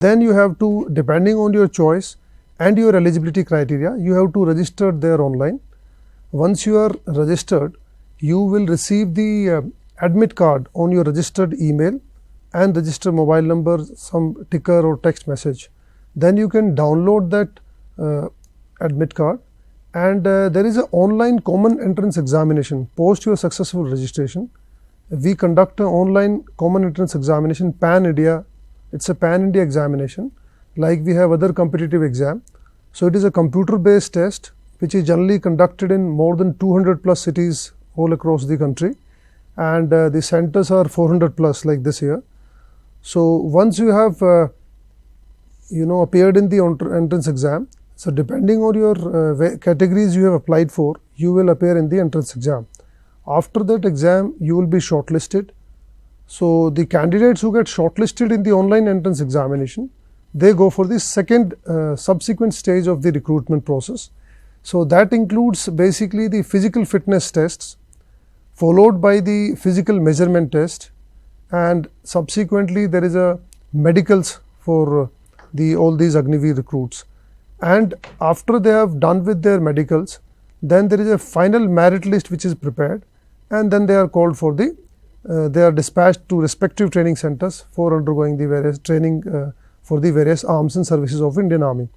Then you have to, depending on your choice and your eligibility criteria, you have to register there online. Once you are registered, you will receive the admit card on your registered email and registered mobile number, some ticker or text message. Then you can download that admit card, and there is an online common entrance examination post your successful registration. We conduct an online common entrance examination pan India. It's a pan India examination like we have other competitive exam. So it is a computer based test which is generally conducted in more than 200 plus cities all across the country, and the centers are 400 plus like this here. So once you have appeared in the entrance exam, so depending on your categories you have applied for, you will appear in the entrance exam. After that exam, you will be shortlisted. So the candidates who get shortlisted in the online entrance examination, they go for the second subsequent stage of the recruitment process. So that includes basically the physical fitness tests, followed by the physical measurement test, and subsequently there is a medicals for all these Agniveer recruits. And after they have done with their medicals, then there is a final merit list which is prepared, and then they are called for the they are dispatched to respective training centers for undergoing the various training for the various arms and services of Indian Army.